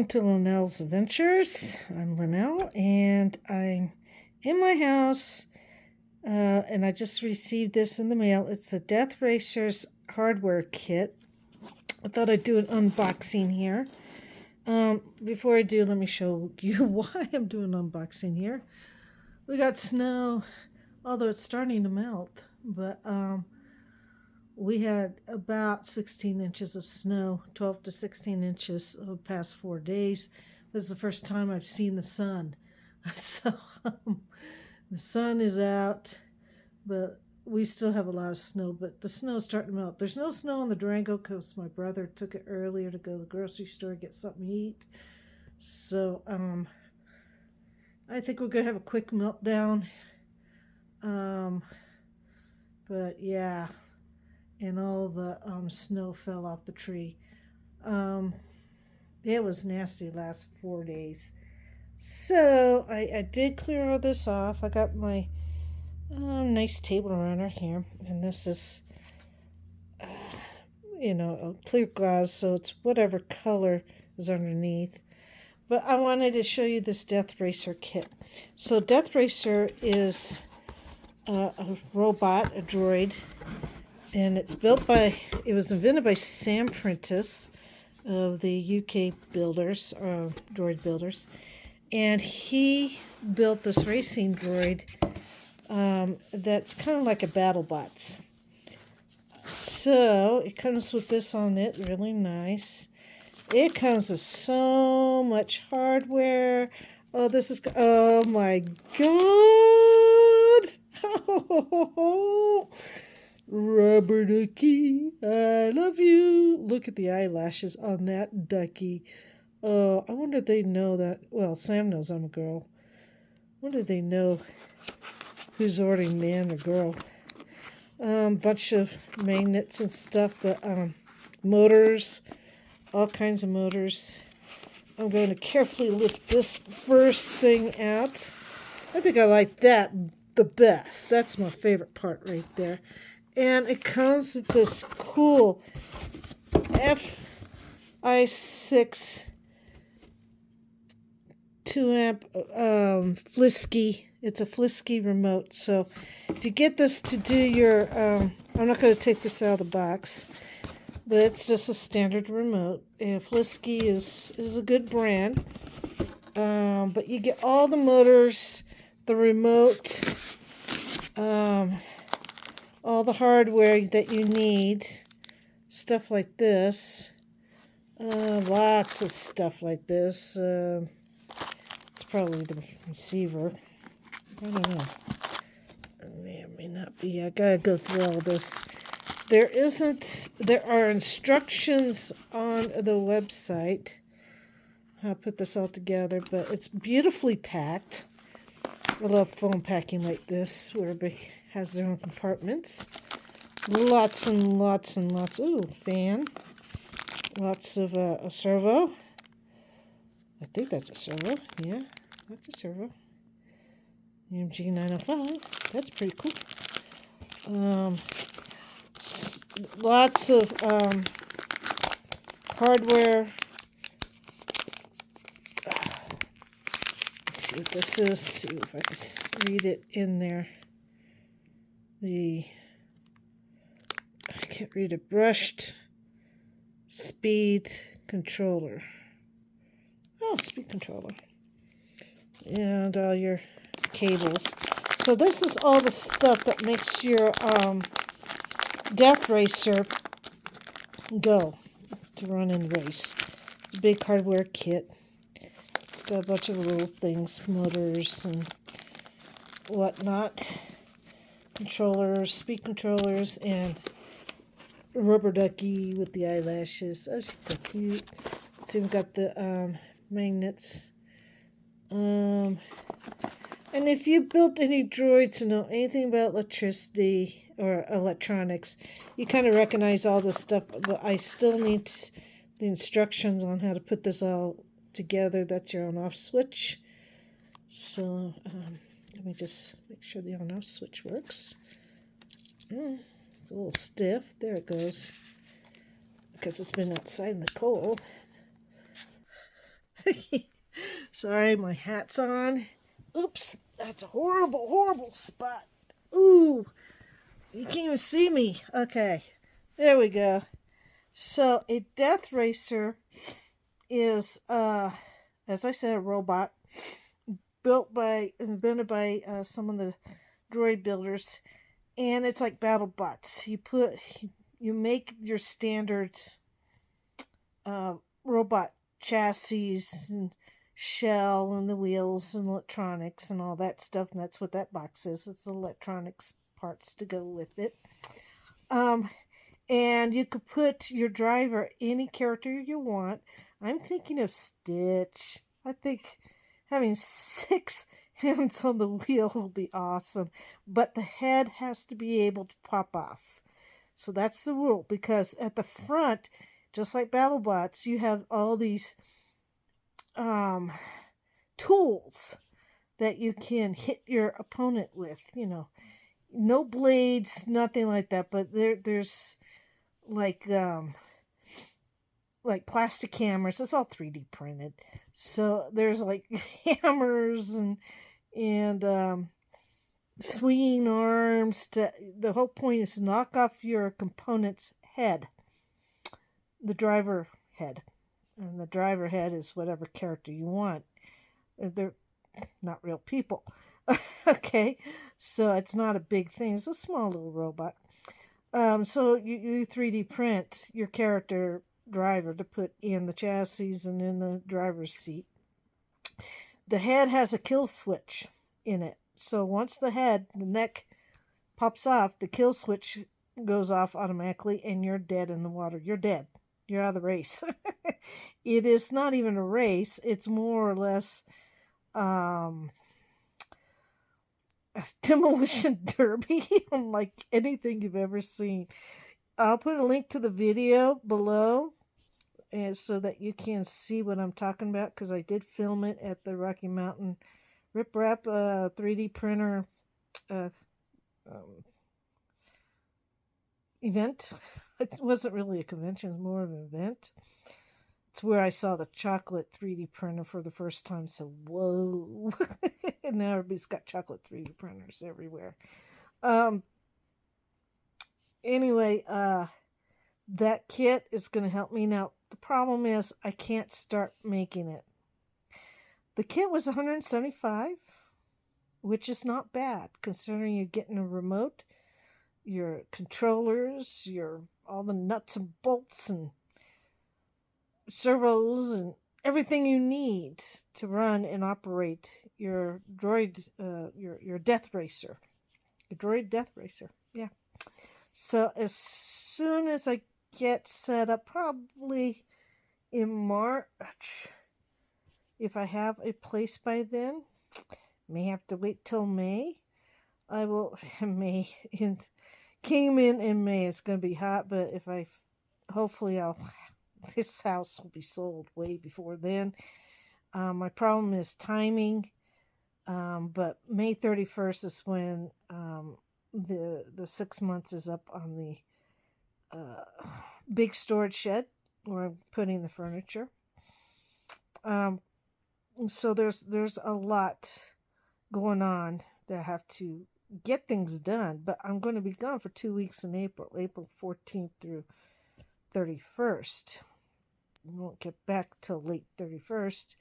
to Linnell's Adventures. I'm Linnell, and I'm in my house, and I just received this in the mail. It's the Deathracers hardware kit. I thought I'd do an unboxing here. Before I do, let me show you why I'm doing an unboxing here. We got snow, although it's starting to melt, but we had about 16 inches of snow, 12 to 16 inches over the past 4 days. This is the first time I've seen the sun. So the sun is out, but we still have a lot of snow, but the snow is starting to melt. There's no snow in the Durango because my brother took it earlier to go to the grocery store, get something to eat. So I think we're going to have a quick meltdown. But yeah. And all the snow fell off the tree. It was nasty the last 4 days. So I did clear all this off. I got my nice table runner here. And this is, a clear glass, so it's whatever color is underneath. But I wanted to show you this Deathracer kit. So Deathracer is a robot, a droid. And it was invented by Sam Prentice of the UK builders, droid builders. And he built this racing droid that's kind of like a BattleBots. So it comes with this on it, really nice. It comes with so much hardware. Oh my God! Rubber ducky, I love you. Look at the eyelashes on that ducky. Oh, I wonder if they know that. Well, Sam knows I'm a girl. I wonder if they know who's ordering, man or girl. Bunch of magnets and stuff, but motors, all kinds of motors. I'm going to carefully lift this first thing out. I think I like that the best. That's my favorite part right there. And it comes with this cool FI6 2-amp Flisky. It's a Flisky remote. So if you get this to do your, I'm not going to take this out of the box, but it's just a standard remote. And Flisky is a good brand. But you get all the motors, the remote, all the hardware that you need, stuff like this, lots of stuff like this. It's probably the receiver. I don't know. It may or may not be. I gotta go through all this. There are instructions on the website how to put this all together, but it's beautifully packed. I love foam packing like this, where everybody has their own compartments. Lots and lots and lots. Ooh, fan. Lots of a servo. I think that's a servo. Yeah, that's a servo. UMG 905. That's pretty cool. Lots of hardware. Let's see what this is. See if I can read it in there. I can't read it. Brushed speed controller. Oh, speed controller. And all your cables. So this is all the stuff that makes your Deathracer go to run in the race. It's a big hardware kit. It's got a bunch of little things, motors and whatnot. Controllers, speed controllers, and a rubber ducky with the eyelashes. Oh, she's so cute. So we've got the magnets. And if you built any droids and know anything about electricity or electronics, you kind of recognize all this stuff, but I still need the instructions on how to put this all together. That's your on-off switch. So let me just make sure the on-off switch works. It's a little stiff. There it goes. Because it's been outside in the cold. Sorry, my hat's on. Oops, that's a horrible, horrible spot. Ooh, you can't even see me. Okay, there we go. So a Death Racer is, as I said, a robot invented by some of the droid builders, and it's like BattleBots. You make your standard robot chassis and shell and the wheels and electronics and all that stuff, and that's what that box is. It's electronics parts to go with it. And you could put your driver any character you want. I'm thinking of Stitch. I think having 6 hands on the wheel will be awesome, but the head has to be able to pop off. So that's the rule, because at the front, just like BattleBots, you have all these tools that you can hit your opponent with. No blades, nothing like that, but there's like plastic hammers. It's all 3D printed, so there's like hammers and swinging arms. The whole point is to knock off your component's head, the driver head, and the driver head is whatever character you want. They're not real people. Okay, so it's not a big thing. It's a small little robot. So you 3D print your character driver to put in the chassis and in the driver's seat. The head has a kill switch in it. So once the neck pops off, the kill switch goes off automatically and you're dead in the water. You're dead. You're out of the race. It is not even a race. It's more or less a demolition derby, unlike anything you've ever seen. I'll put a link to the video below, and so that you can see what I'm talking about, because I did film it at the Rocky Mountain Rip Rap 3D printer event. It wasn't really a convention, it was more of an event. It's where I saw the chocolate 3D printer for the first time, so whoa. And now everybody's got chocolate 3D printers everywhere. Anyway, that kit is going to help me. Now, the problem is I can't start making it. The kit was $175, which is not bad, considering you're getting a remote, your controllers, all the nuts and bolts and servos and everything you need to run and operate your droid, your Death Racer. Your droid Death Racer, yeah. So as soon as I get set up, probably in March, if I have a place by then, may have to wait till May. I will, May, came in May. It's going to be hot, but hopefully this house will be sold way before then. My problem is timing, but May 31st is when the 6 months is up on the big storage shed where I'm putting the furniture. So there's a lot going on that I have to get things done, but I'm going to be gone for 2 weeks in April 14th through 31st. I won't get back till late 31st,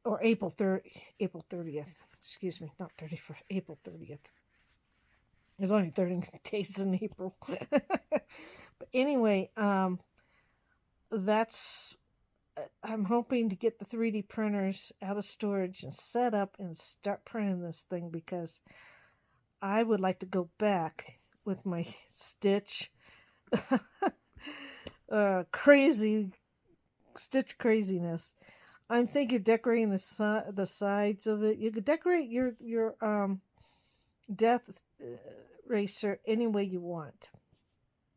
or April 30th. Excuse me, not 31st, April 30th. There's only 30 days in April. But anyway, I'm hoping to get the 3D printers out of storage and set up and start printing this thing, because I would like to go back with my Stitch crazy Stitch craziness. I'm thinking decorating the sides of it. You could decorate your Death Racer any way you want.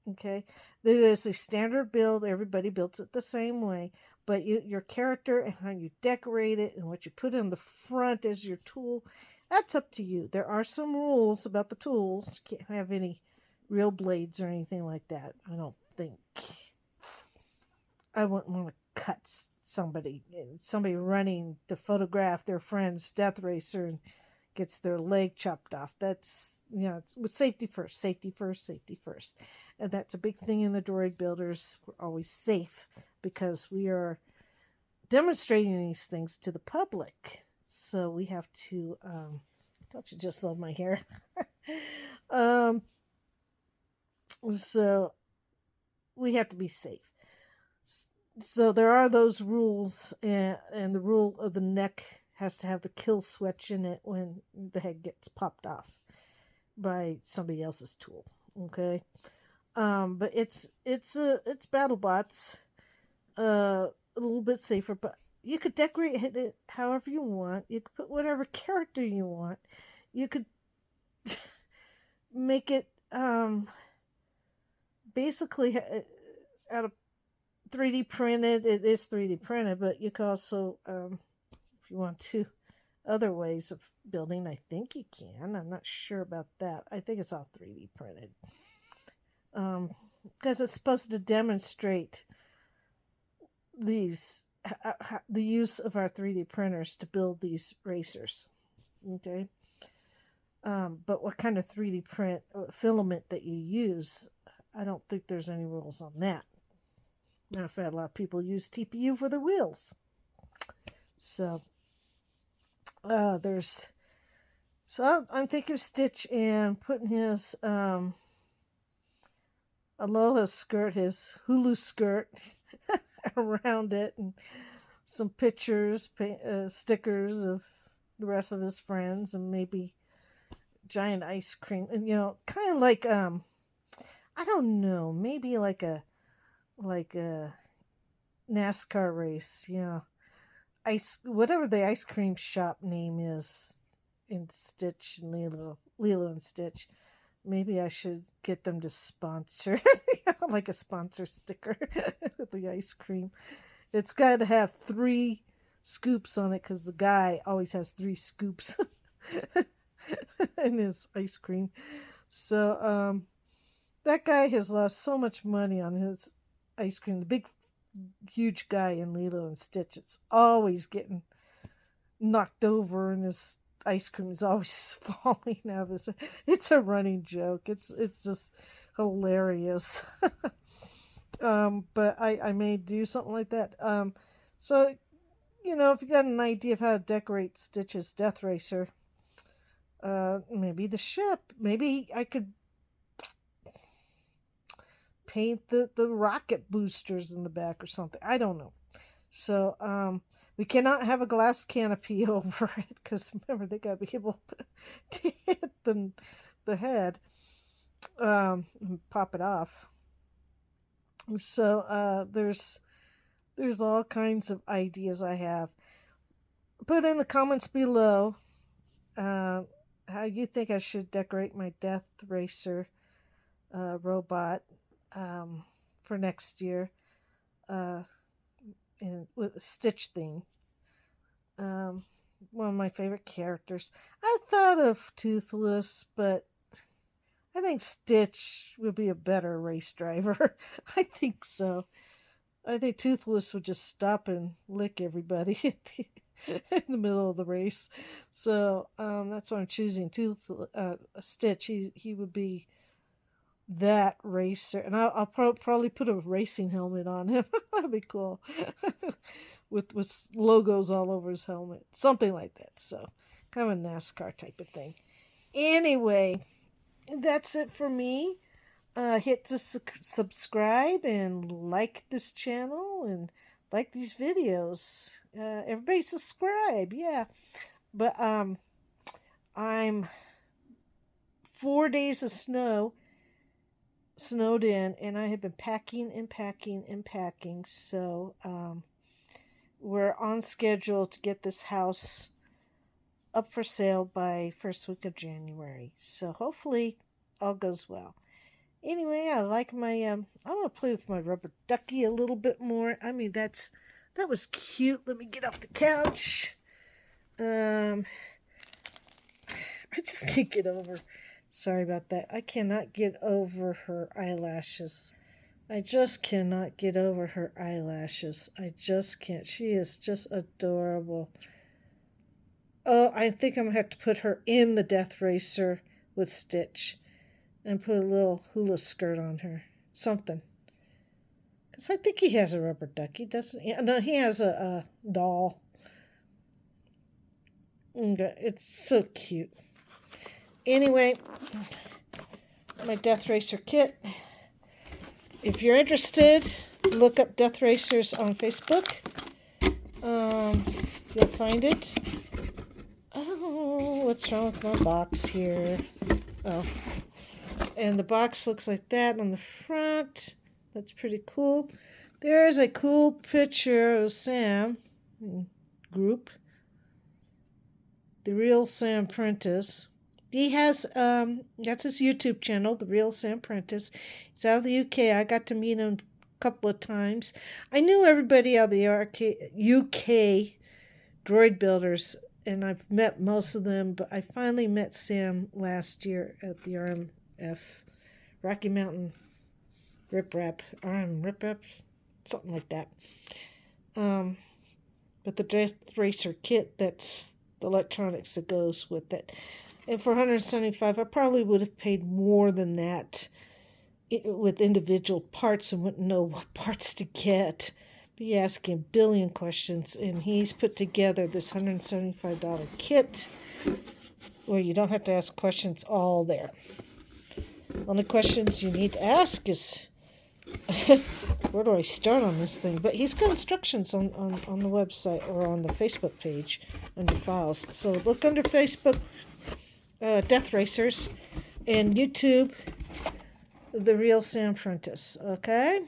Okay, there is a standard build. Everybody builds it the same way, but your character and how you decorate it and what you put in the front as your tool, that's up to you. There are some rules about the tools. You can't have any real blades or anything like that. I don't think. I wouldn't want to cuts somebody running to photograph their friend's death racer and gets their leg chopped off. That's, it's with safety first, safety first, safety first. And that's a big thing in the droid builders. We're always safe because we are demonstrating these things to the public. So we have to, don't you just love my hair? So we have to be safe. So there are those rules, and the rule of the neck has to have the kill switch in it when the head gets popped off by somebody else's tool. Okay, but it's BattleBots, a little bit safer, but you could decorate it however you want. You could put whatever character you want. You could make it basically out of 3D printed. It is 3D printed, but you can also, if you want to, other ways of building, I think you can. I'm not sure about that. I think it's all 3D printed. Because it's supposed to demonstrate the use of our 3D printers to build these racers. Okay. But what kind of 3D print filament that you use, I don't think there's any rules on that. Matter of fact, a lot of people use TPU for the wheels. So I'm thinking of Stitch and putting his Aloha skirt, his Hulu skirt, around it, and some pictures, stickers of the rest of his friends, and maybe giant ice cream, and kind of like I don't know, maybe like a NASCAR race, whatever the ice cream shop name is in Stitch and Lilo and Stitch. Maybe I should get them to sponsor, like a sponsor sticker with the ice cream. It's got to have 3 scoops on it because the guy always has 3 scoops in his ice cream. So that guy has lost so much money on his ice cream. The big, huge guy in Lilo and Stitch, it's always getting knocked over, and his ice cream is always falling out of his. It's a running joke. It's just hilarious. But I may do something like that. So if you got an idea of how to decorate Stitch's Death Racer, maybe the ship. Maybe I could paint the rocket boosters in the back or something. I don't know. So we cannot have a glass canopy over it because remember they got to be able to hit the head and pop it off. So there's all kinds of ideas I have. Put in the comments below how you think I should decorate my Death Racer robot for next year, with a Stitch theme. One of my favorite characters. I thought of Toothless, but I think Stitch would be a better race driver. I think so. I think Toothless would just stop and lick everybody in the middle of the race. So that's why I'm choosing Stitch. He would be that racer, and I'll probably put a racing helmet on him. That'd be cool. with logos all over his helmet, something like that. So kind of a NASCAR type of thing. Anyway, that's it for me. Hit the subscribe and like this channel and like these videos. Everybody subscribe, yeah. But I'm 4 days of snowed in, and I have been packing and packing and packing. So we're on schedule to get this house up for sale by first week of January. So hopefully all goes well. Anyway, I like my I'm gonna play with my rubber ducky a little bit more. I mean, that was cute. Let me get off the couch. I just can't get over. Sorry about that. I cannot get over her eyelashes. I just cannot get over her eyelashes. I just can't. She is just adorable. Oh, I think I'm going to have to put her in the Death Racer with Stitch and put a little hula skirt on her. Something. Because I think he has a rubber ducky, doesn't he? No, he has a doll. It's so cute. Anyway, my Death Racer kit. If you're interested, look up Death Racers on Facebook. You'll find it. Oh, what's wrong with my box here? Oh, and the box looks like that on the front. That's pretty cool. There's a cool picture of Sam group. The Real Sam Prentice. He has, that's his YouTube channel, The Real Sam Prentice. He's out of the UK. I got to meet him a couple of times. I knew everybody out of the UK droid builders, and I've met most of them, but I finally met Sam last year at the RMF, Rocky Mountain Rip-Rap, something like that. But the Death Racer kit, that's the electronics that goes with it. And for $175, I probably would have paid more than that with individual parts and wouldn't know what parts to get. Be asking a billion questions, and he's put together this $175 kit where you don't have to ask questions all there. Only questions you need to ask is where do I start on this thing? But he's got instructions on the website or on the Facebook page under files. So look under Facebook, Death Racers, and YouTube, The Real Sam Prentice. Okay?